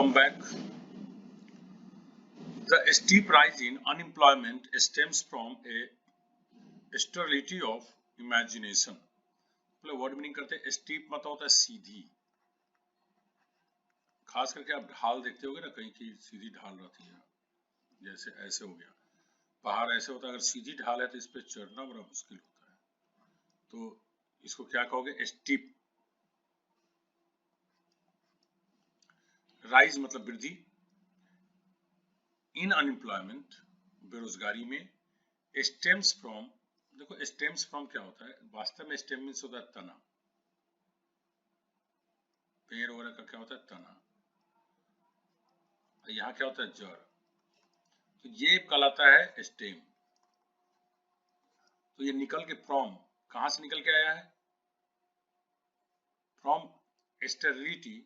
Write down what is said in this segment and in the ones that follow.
Welcome back. The steep rise in unemployment stems from a sterility of imagination. मतलब word meaning करते हैं steep मतलब होता है सीधी, खास करके आप ढाल देखते होगे ना कहीं की सीधी ढाल रहती है, जैसे ऐसे हो गया पहाड़ ऐसे होता है, अगर सीधी ढाल है तो इस पे चढ़ना बड़ा मुश्किल होता है, तो इसको क्या कहोगे स्टीप। राइज मतलब वृद्धि, इन अनएम्प्लॉयमेंट बेरोजगारी में, स्टेम्स फ्रॉम, देखो स्टेम्स फ्रॉम क्या होता है, वास्तव में स्टेम मीन्स होता है तना, पेड़ वगैरह का क्या होता है तना, यहाँ क्या होता है जड़, तो ये कहलाता है स्टेम। तो ये निकल के फ्रॉम, कहां से निकल के आया है, फ्रॉम स्टेरिलिटी।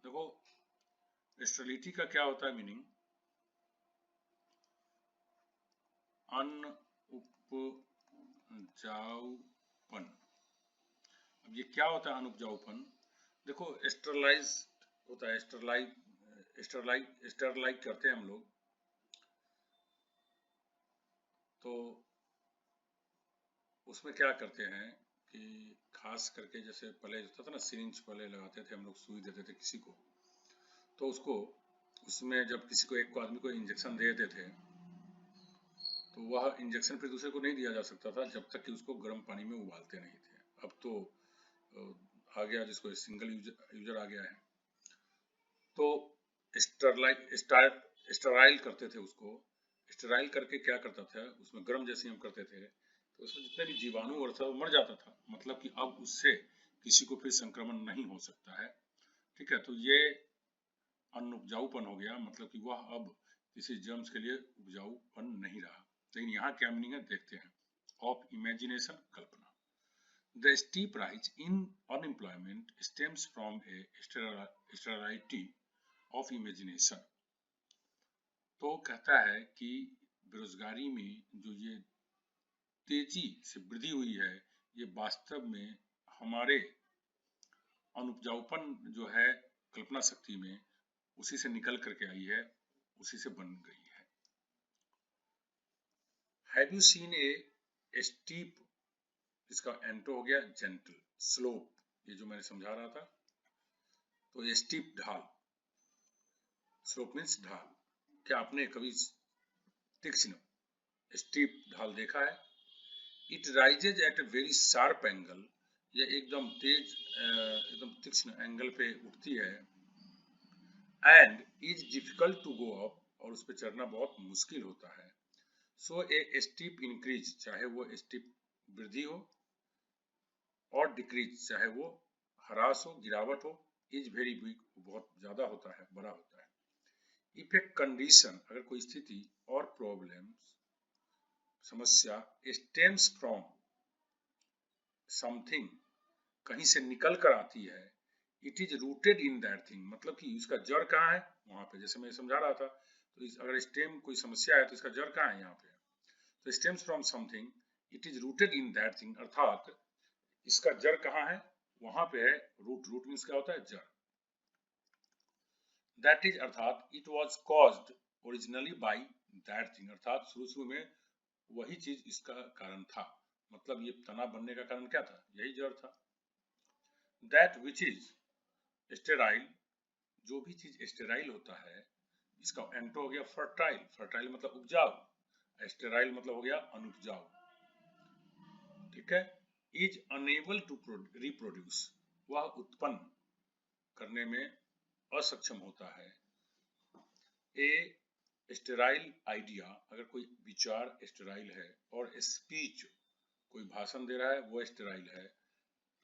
देखो स्टेरिलिटी का क्या होता है मीनिंग, अनउपजाऊपन। अब ये क्या होता है अनउपजाऊपन, देखो स्टरलाइज होता है, स्टरलाइज करते हैं हम लोग, तो उसमें क्या करते हैं कि खास करके जैसे पहले होता था ना सिरिंज, पहले लगाते थे हम लोग, सुई देते थे किसी को, तो उसको उसमें जब किसी को एक आदमी को इंजेक्शन देते थे तो वह इंजेक्शन फिर दूसरे को नहीं दिया जा सकता था जब तक कि उसको गर्म पानी में उबालते नहीं थे। अब तो आ गया जिसको सिंगल यूजर आ गया है, तो स्टराइल करते थे उसको, स्टराइल करके क्या करता था उसमें गर्म जैसे हम करते थे तो उसमें जितने भी जीवाणु और था वो मर जाता था, मतलब कि अब उससे किसी को फिर संक्रमण नहीं हो सकता है। ठीक है, तो ये अनउपजाऊपन हो गया, मतलब कि वह अब किसी जर्म्स के लिए उपजाऊपन नहीं रहा। लेकिन यहाँ क्या मीनिंग है देखते हैं, of imagination Kalpana. The steep rise in unemployment stems from A sterility of imagination. तो कहता है कि बेरोजगारी में जो ये तेजी से वृद्धि हुई है, ये वास्तव में हमारे अनुपजाऊपन जो है कल्पना शक्ति में, उसी से निकल करके आई है, उसी से बन गई है। Have you seen A steep, इसका एंटो हो गया जेंटल, स्लोप, ये जो मैंने समझा रहा था, तो ये स्टीप ढाल, स्लोप मीन्स ढाल। क्या आपने कभी तीक्ष्ण स्टीप ढाल देखा है? It rises at a very sharp angle, यह एकदम तेज एकदम तीक्ष्ण एंगल पे उठती है, and is difficult to go up, और उस पर चढ़ना बहुत मुश्किल होता है। सो ए स्टीप इंक्रीज, चाहे वो स्टीप वृद्धि हो, और डिक्रीज चाहे वो ह्रास हो, गिरावट हो, इज वेरी बिग, बहुत ज्यादा होता है, बड़ा होता है। इफ ए कंडीशन, अगर कोई स्थिति और प्रॉब्लम समस्या स्टेम्स फ्रॉम समथिंग, कहीं से निकल कर आती है, it is rooted in that thing, मतलब कि इसका जड़ कहाँ है वहां पे, जैसे मैं समझा रहा था, तो अगर स्टेम कोई समस्या है तो इसका जड़ कहाँ है यहाँ पे, तो stems from something it is rooted in that thing, अर्थात इसका जड़ कहाँ है वहां पे है, रूट, रूट मीन्स क्या होता है जड़। दैट इज अर्थात it was caused originally by that thing, अर्थात शुरू में वही चीज इसका कारण था, मतलब ये तना बनने का कारण क्या था, यही जड़ था। दैट विच इज स्टेराइल, जो भी चीज स्टेराइल होता है, इसका एंटो हो गया फर्टाइल, फर्टाइल मतलब उपजाऊ, स्टेराइल मतलब हो गया अनुपजाऊ। ठीक है, इज अनेबल टू रिप्रोड्यूस, वह उत्पन्न करने में असक्षम होता है। ए स्टेराइल आइडिया, अगर कोई विचार स्टेराइल है, और स्पीच कोई भाषण दे रहा है वो स्टेराइल है।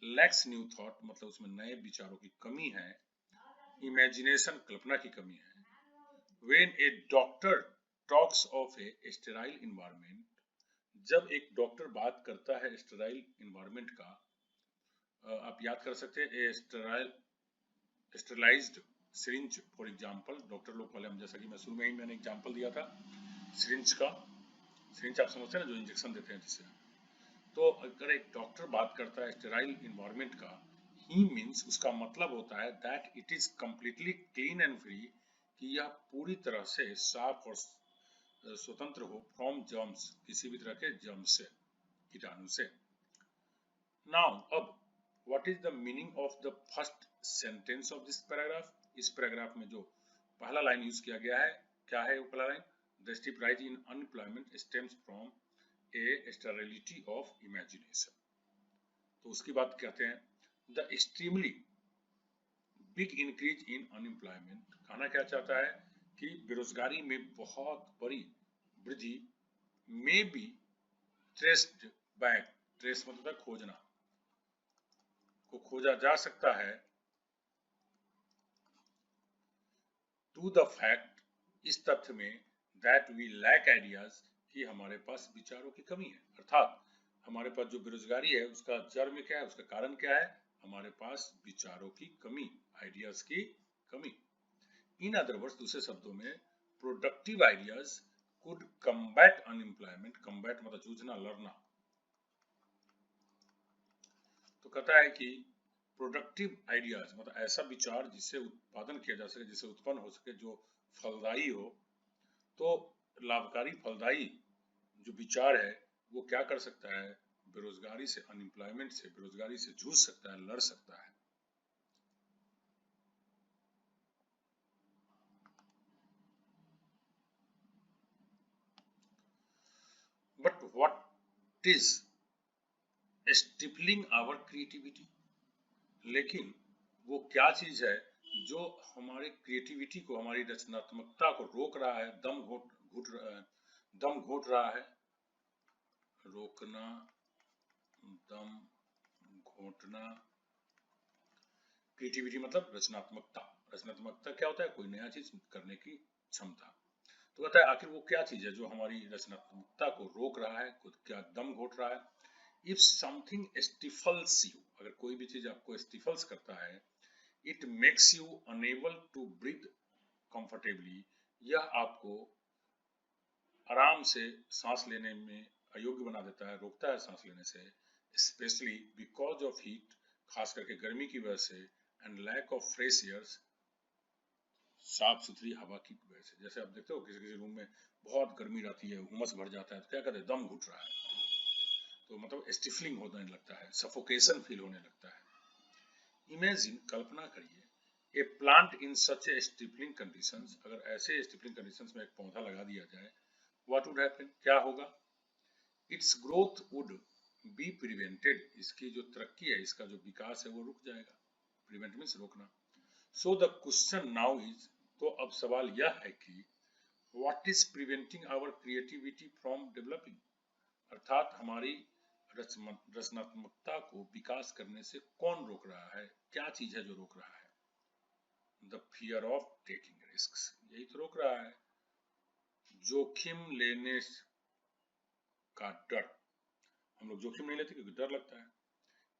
लैक्स न्यू थॉट, मतलब उसमें नए विचारों की कमी है। इमेजिनेशन कल्पना की कमी है। When A doctor talks of A sterile environment, जब एक डॉक्टर बात करता है स्टेराइल इन्वायरमेंट का, आप याद कर सकते हैं a sterilised syringe for example, doctor लोग पहले हम, जैसा कि मैं शुरू में ही मैंने एग्जांपल दिया था सिरिंज का, सिरिंज आप समझते हैं ना जो इंजेक्शन देते हैं जिससे, तो अगर एक डॉक्टर बात करता है स्टेराइल इन्वायरमेंट का, ही मीन्स उसका मतलब होता है that it is completely clean and free कि यह पूरी तरह से साफ और स्वतंत्र हो फ्रॉम जर्म्स, किसी भी तरह के जर्म से, कीटाणु से। नाउ अब what is the meaning of the first sentence of this paragraph? इस पैराग्राफ में जो पहला लाइन यूज किया गया है, क्या है वो पहला line? The steep rise in unemployment stems from A sterility of imagination. तो उसकी बात कहते हैं the extremely big increase in unemployment. कहना क्या चाहता है कि बेरोजगारी में बहुत बड़ी वृद्धि में बी ट्रेस्ड बैक, ट्रेस मतलब खोजना, को खोजा जा सकता है टू द फैक्ट, इस तथ्य में दैट वी लैक आइडियाज, कि हमारे पास विचारों की कमी है। अर्थात हमारे पास जो बेरोजगारी है उसका जड़ में क्या है, उसका कारण क्या है? हमारे पास विचारों की कमी, आइडियाज की कमी। इन अदर वर्ड्स, दूसरे शब्दों में, productive ideas could combat unemployment. Combat मतलब जूझना, लड़ना। तो कहता है कि प्रोडक्टिव आइडियाज मतलब ऐसा विचार जिससे उत्पादन किया जा सके, जिससे उत्पन्न हो सके, जो फलदायी हो। तो लाभकारी फलदायी जो विचार है वो क्या कर सकता है? बेरोजगारी से, अनएम्प्लॉयमेंट से, बेरोजगारी से जूझ सकता है, लड़ सकता है। But what is stifling our creativity? लेकिन वो क्या चीज है जो हमारी क्रिएटिविटी को, हमारी रचनात्मकता को रोक रहा है, दम घोट रहा है? रोकना, दम घोटना। क्रिएटिविटी मतलब रचनात्मकता। रचनात्मकता क्या होता है? कोई नया चीज करने की क्षमता। तो कहता है आखिर वो क्या चीज है जो हमारी रचनात्मकता को रोक रहा है, खुद क्या दम घोट रहा है? इफ समथिंग स्टिफल्स यू, अगर कोई भी चीज आपको स्टिफल्स करता है, it makes you unable to breathe comfortably, यह आपको आराम से सांस लेने में अयोग्य बना देता है, रोकता है सांस लेने से। स्पेशली बिकॉज ऑफ हीट, खास करके गर्मी की वजह से, and lack of fresh air, साफ सुथरी हवा की वजह से। जैसे आप देखते हो किसी किसी रूम में बहुत गर्मी रहती है, उमस भर जाता है, तो क्या कहते हैं? दम घुट रहा है। तो मतलब स्टिफलिंग होने लगता है, सफोकेशन फील होने लगता है। इमेजिन, कल्पना करिए, a plant in such a stifling conditions, अगर ऐसे स्टिफलिंग कंडीशंस में एक पौधा लगा दिया जाए, व्हाट वुड हैपन? क्या होगा? It's growth would be prevented, इसकी जो तरक्की है, इसका जो विकास है वो रुक जाएगा। प्रिवेंट मीन्स रोकना। So the question now is, तो अब सवाल यह है कि what is preventing our creativity from developing? अर्थात हमारी रचनात्मकता को विकास करने से कौन रोक रहा है? क्या चीज है जो रोक रहा है? The fear of taking risk, यही तो रोक रहा है। जोखिम लेने का डर। हम लोग जोखिम नहीं लेते क्योंकि डर लगता है।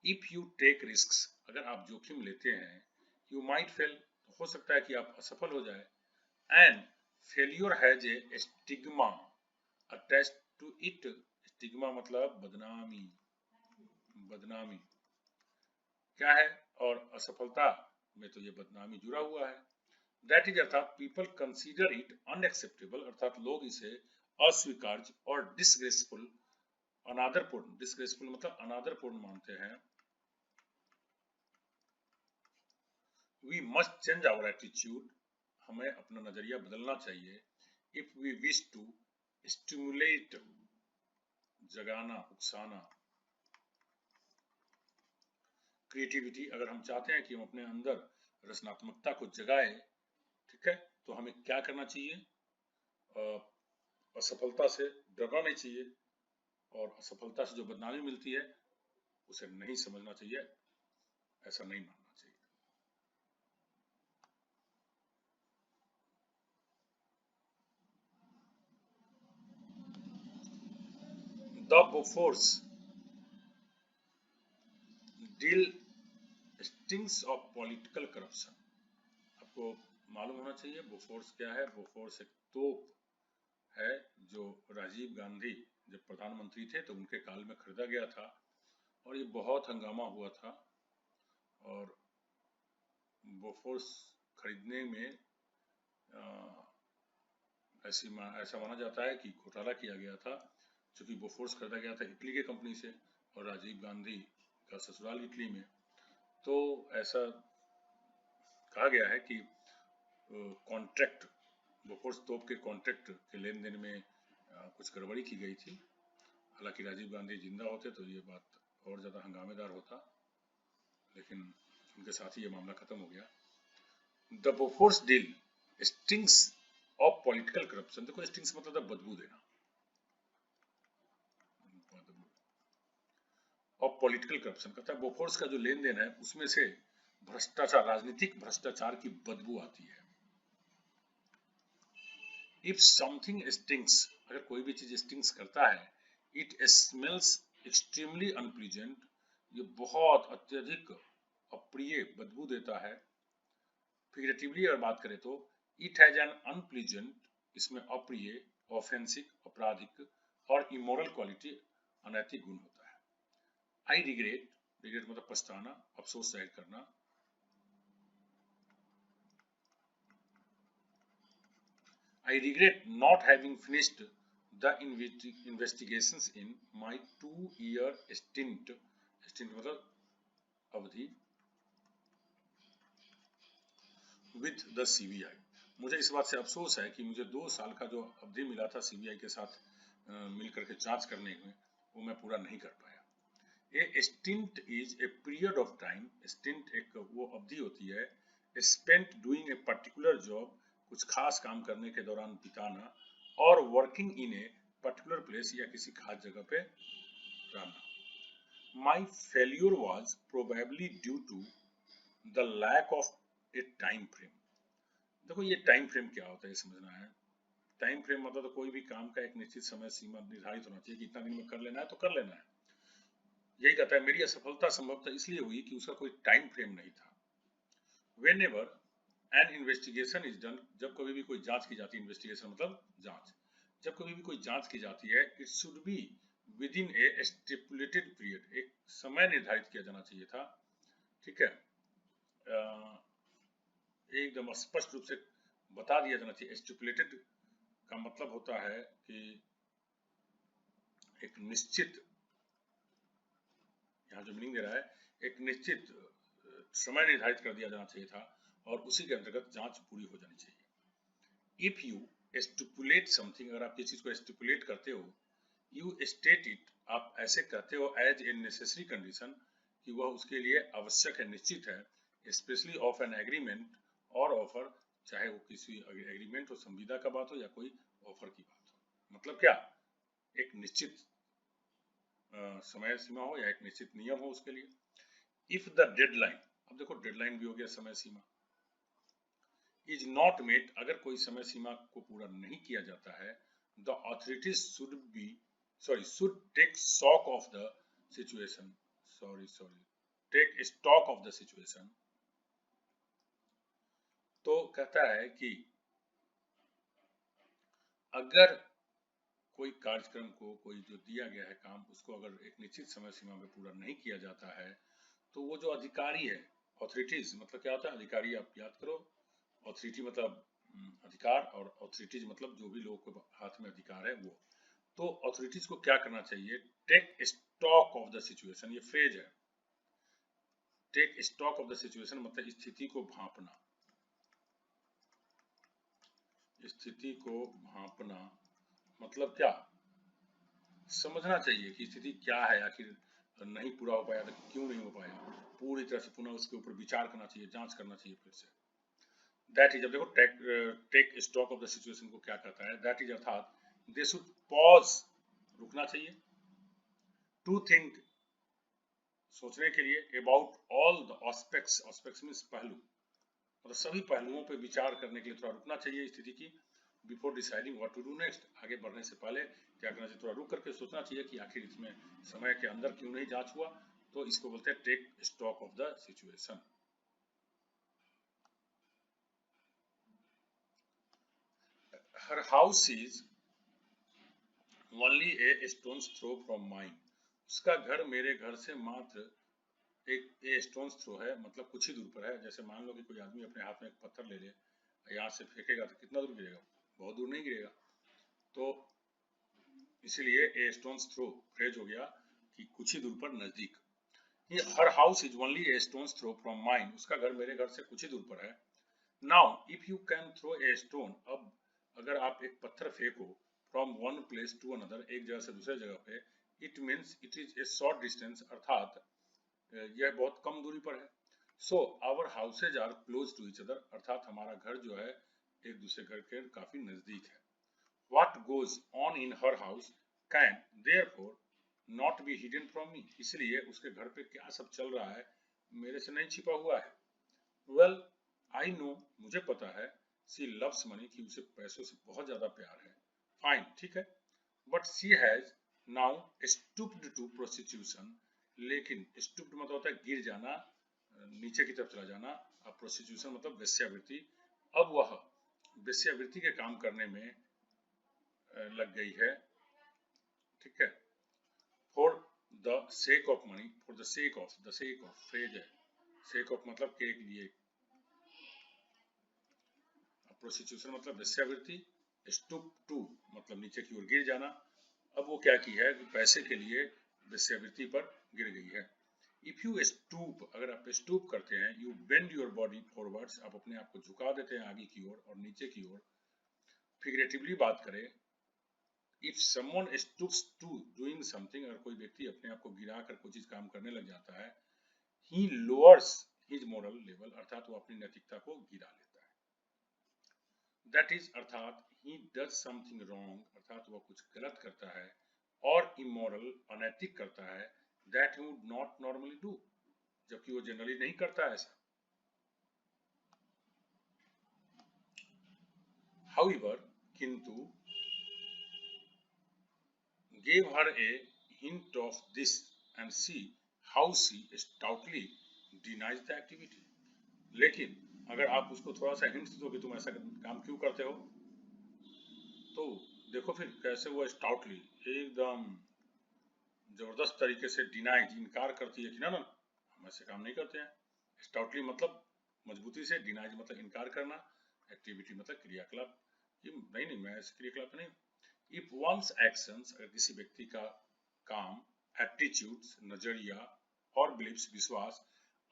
इफ यू टेक रिस्क, अगर आप जोखिम लेते हैं, यू माइट फेल, हो सकता है कि आप असफल हो जाए। And failure has a stigma attached to it. Stigma मतलब बदनामी, बदनामी क्या है? और असफलता में तो ये बदनामी जुड़ा हुआ है। दैट इज, अर्थात पीपल कंसीडर इट अनएक्सेप्टेबल, अर्थात लोग इसे अस्वीकार्य और डिसग्रेसफुल, अनादरपूर्ण, डिसग्रेसफुल मतलब अनादरपूर्ण मानते हैं। We must change our attitude, हमें अपना नजरिया बदलना चाहिए। If we wish to stimulate, जगाना, उकसाना, क्रिएटिविटी, अगर हम चाहते हैं कि हम अपने अंदर रचनात्मकता को जगाए, ठीक है, तो हमें क्या करना चाहिए? असफलता से डरना नहीं चाहिए, और असफलता से जो बदनामी मिलती है उसे नहीं समझना चाहिए, ऐसा नहीं मानना चाहिए। The Bofors deal stings of political corruption. आपको मालूम होना चाहिए बोफोर्स क्या है। बोफोर्स एक तोप है जो राजीव गांधी जब प्रधानमंत्री थे तो उनके काल में खरीदा गया था, और ये बहुत हंगामा हुआ था। और बोफोर्स खरीदने में ऐसा माना जाता है कि घोटाला किया गया था, चूंकि बोफोर्स खरीदा गया था इटली के कंपनी से और राजीव गांधी का ससुराल इटली में। तो ऐसा कहा गया है कि कॉन्ट्रैक्ट, बोफोर्स तोप के कॉन्ट्रैक्ट के लेन देन में कुछ गड़बड़ी की गई थी। हालांकि राजीव गांधी जिंदा होते तो ये बात और ज़्यादा हंगामेदार होता, लेकिन उनके साथ ही ये मामला खत्म हो गया। The Bofors deal stings of political corruption. देखो स्टिंग्स मतलब बदबू देना, ऑफ पॉलिटिकल करप्शन कहता है बोफोर्स का जो लेन देन है उसमें से भ्रष्टाचार, राजनीतिक भ्रष्टाचार की बदबू आती है। इफ समथिंग स्टिंग्स, अगर कोई भी चीज स्टिंग्स करता है, इट स्मेल्स एक्सट्रीमली अनप्लीजेंट, ये बहुत अत्यधिक अप्रिय बदबू देता है। फिगरेटिवली अगर बात करें तो इट हैज एन अनप्लीजेंट, इसमें अप्रिय, ऑफेंसिव, आपराधिक और इमोरल क्वालिटी, अनैतिक गुण होता है। आई रिग्रेट, रिग्रेट मतलब पछताना, अफसोस जाहिर करना। I regret not having finished the investigations in my 2-year stint, stint मतलब अवधि, with the CBI। मुझे इस बात से अफसोस है कि मुझे 2 साल का जो अवधि मिला था CBI के साथ मिलकर के जांच करने में, वो मैं पूरा नहीं कर पाया। A stint is a period of time, stint एक वो अवधि होती है, spent doing a particular job, कुछ खास काम करने के दौरान बिताना, और working in a particular place या किसी खास जगह पे रहना। My failure was probably due to the lack of a time frame. देखो ये टाइम फ्रेम क्या होता है ये समझना है। टाइम फ्रेम मतलब तो कोई भी काम का एक निश्चित समय सीमा निर्धारित होना चाहिए कि इतना दिन में कर लेना है तो कर लेना है। यही कहता है मेरी असफलता संभवतः इसलिए हुई कि उसका कोई टाइम फ्रेम नहीं था। Whenever an investigation is done, जब कभी भी कोई जांच की जाती है, इन्वेस्टिगेशन मतलब जांच, जब कभी भी कोई जांच की जाती है, it should be with in A stipulated period, एक समय निर्धारित किया जाना चाहिए था। ठीक है, एकदम स्पष्ट रूप से बता दिया जाना चाहिए। स्टिपुलेटेड का मतलब होता है कि एक निश्चित, यहाँ जो मीनिंग दे रहा है, एक निश्चित समय निर्धारित कर दिया जाना चाहिए था और उसी के अंतर्गत जांच पूरी हो जानी चाहिए। इफ यू स्टिपुलेट समथिंग, अगर आप किसी चीज को स्टिपुलेट करते हो, यू स्टेट इट, आप ऐसे कहते हो एज ए नेसेसरी कंडीशन, कि वह उसके लिए आवश्यक है, निश्चित है, स्पेशली ऑफ एन एग्रीमेंट और ऑफर, चाहे वो किसी एग्रीमेंट हो, संविदा का बात हो या कोई ऑफर की बात हो। मतलब क्या, एक निश्चित समय सीमा हो या एक निश्चित नियम हो उसके लिए। इफ द डेडलाइन, अब देखो डेडलाइन भी हो गया समय सीमा, इज नॉट मेट, अगर कोई समय सीमा को पूरा नहीं किया जाता है, the authorities should take stock of the situation, take stock of the situation. तो कहता है कि अगर कोई कार्यक्रम को, कोई जो दिया गया है काम, उसको अगर एक निश्चित समय सीमा में पूरा नहीं किया जाता है, तो वो जो अधिकारी है, ऑथोरिटीज मतलब क्या होता है, अधिकारी आप याद करो, ऑथोरिटी मतलब अधिकार, और ऑथोरिटीज मतलब जो भी लोगों के हाथ में अधिकार है वो। तो ऑथोरिटीज को क्या करना चाहिए, take stock of the situation, ये फ्रेज है। Take stock of the situation मतलब स्थिति को भांपना, स्थिति को भांपना मतलब क्या, समझना चाहिए कि स्थिति क्या है, आखिर नहीं पूरा हो पाया तो क्यों नहीं हो पाया, पूरी तरह से पुनः उसके ऊपर विचार करना चाहिए, जांच करना चाहिए फिर से। दैट इज, अब देखो take stock of the situation को क्या कहता है, दैट इज अर्थात दे शुड पॉज, रुकना चाहिए, टू थिंक, सोचने के लिए, about all the aspects, aspects means पहलू, मतलब सभी पहलुओं पे विचार करने के लिए थोड़ा रुकना चाहिए स्थिति की, before deciding what to do next, आगे बढ़ने से पहले क्या करना चाहिए, थोड़ा रुक करके सोचना चाहिए कि आखिर इसमें समय के अंदर क्यों नहीं जांच हुआ। तो इसको बोलते हैं take stock of the situation. Her house is only a stone's throw from mine, उसका घर मेरे घर से मात्र एक स्टोन्स थ्रो है, मतलब कुछ ही दूर पर है। जैसे मान लो कि कोई आदमी अपने हाथ में एक पत्थर ले ले, यहाँ से फेंकेगा तो कितना दूर गिरेगा, बहुत दूर नहीं गिरेगा। तो इसलिए ए स्टोन्स थ्रो फ्रेज हो गया कि कुछ ही दूर पर, नजदीक। Her house is only a stone's throw from mine, उसका घर मेरे घर से कुछ ही दूर पर है। Now if you can throw a stone, अब अगर आप एक पत्थर फेंको from one place to another, एक जगह से दूसरे जगह पे, it means it is a short distance, अर्थात यह बहुत कम दूरी पर है। So our houses are close to each other, अर्थात हमारा घर जो है एक दूसरे घर के काफी नजदीक है। What goes on in her house can therefore not be hidden from me, इसलिए उसके घर पे क्या सब चल रहा है मेरे से नहीं छिपा हुआ है। Well, I know, मुझे पता है, she loves money, कि उसे पैसों से बहुत ज्यादा प्यार है। Fine, ठीक है। But she has now stooped to prostitution, लेकिन stooped मतलब होता है गिर जाना, नीचे की तरफ चला जाना, और prostitution मतलब वेश्यावृत्ति। अब वह वेश्यावृत्ति के काम करने में लग गई है, ठीक है। For the sake of money, for the sake of, the sake of phrase है, सेक ऑफ मतलब के लिए, प्रोस्टिट्यूशन मतलब वेश्यावृत्ति, स्टूप टू मतलब नीचे की ओर गिर जाना। अब वो क्या की है कि पैसे के लिए वेश्यावृत्ति पर गिर गई है। इफ यू स्टूप, अगर आप स्टूप करते हैं, you bend your body forwards, आप अपने आप को झुका देते हैं आगे की ओर और नीचे की ओर। फिगरेटिवली बात करें, if someone stoops to doing something, अगर कोई व्यक्ति अपने आप को गिरा कर कोई चीज काम करने लग जाता है, ही लोअर्स हिज मोरल लेवल, अर्थात वो अपनी नैतिकता को गिरा लेता है। दैट इज, अर्थात ही डज समथिंग रॉन्ग, अर्थात वो कुछ गलत करता है, और इमोरल अनैतिक करता है, that he would not normally do, जबकि वो जनरली नहीं करता है ऐसा। हाउएवर, किंतु, gave her a hint of this and see how she stoutly denies the activity. लेकिन अगर आप उसको थोड़ा सा हिंट दो कि तुम ऐसा काम क्यों करते हो, तो देखो फिर कैसे वो स्टाउटली, एकदम जबरदस्त तरीके से डिनाई, इनकार करती है कि ना ना हम ऐसे काम नहीं करते हैं। स्टाउटली मतलब मजबूती से, डिनाई मतलब इनकार करना, एक्टिविटी मतलब क्रियाकलाप, ये नहीं मैं ऐसे क्रियाकलाप नहीं। इफ वंस एक्शंस, अगर किसी व्यक्ति का काम, एप्टीट्यूड्स नजरिया, और बिलीव्स विश्वास,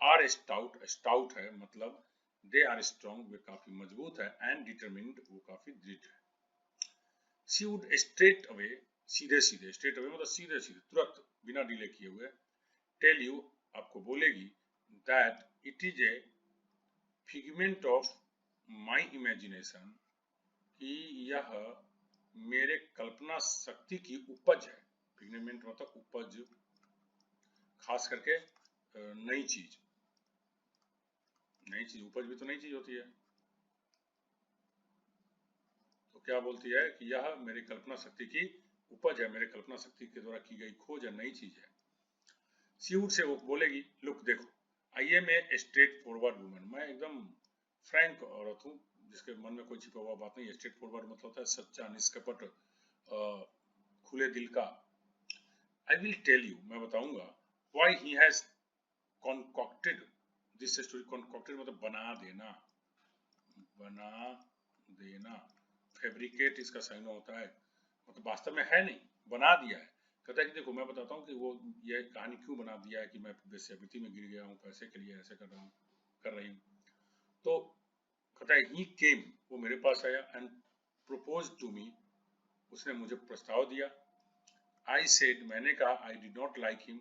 आर स्टाउट, स्टाउट है मतलब दे आर स्ट्रॉन्ग, वे काफी मजबूत है, एंड डिटरमिन्ड, वो काफी दृढ़ है। शी वुड स्ट्रेट अवे, सीधे सीधे, स्ट्रेट अवे मतलब सीधे सीधे, तुरंत बिना डिले किए हुए, टेल यू, आपको बोलेगी, that it is A figment of my imagination, कि यह मेरे कल्पना शक्ति की उपज है। फिगमेंट मतलब उपज, खास करके नई चीज, नई चीज, उपज भी तो नई चीज होती है। तो क्या बोलती है कि यह मेरी कल्पना शक्ति की उपज है, मेरे कल्पना शक्ति के द्वारा की गई खोज है, नई चीज है। सीवुड से वो बोलेगी, लुक देखो, I am a straightforward woman, मैं एकदम फ्रैंक औरत हूँ, जिसके मन में कोई छिपा हुआ बात नहीं है। स्ट्रेट फॉरवर्ड मतलब होता है सच्चा, निष्कपट, खुले दिल का। आई विल टेल यू, मैं बताऊंगा, why he has concocted this story. Concocted मतलब बना देना, बना देना, फैब्रिकेट इसका सही होता है, मतलब वास्तव में है नहीं, बना दिया है। कहता है कि देखो मैं बताता हूँ कि वो ये कहानी क्यों बना दिया है कि मैं वेश्यावृत्ति में गिर गया हूँ, पैसे के लिए ऐसे कर रहा हूँ, कर रही हूँ। तो कहता है ही केम, वो मेरे पास आया, एंड प्रपोज टू मी, उसने मुझे प्रस्ताव दिया। आई सेड, मैंने कहा, I did not like him,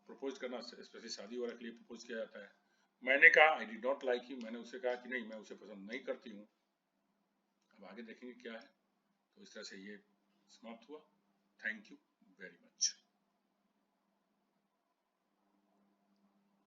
propose करना स्पेशली शादी वाले के लिए प्रपोज किया जाता है। मैंने कहा I did not like him, मैंने उसे कहा कि नहीं मैं उसे पसंद नहीं करती हूँ। अब आगे देखेंगे क्या है। तो इस तरह से ये समाप्त हुआ। Thank you very much.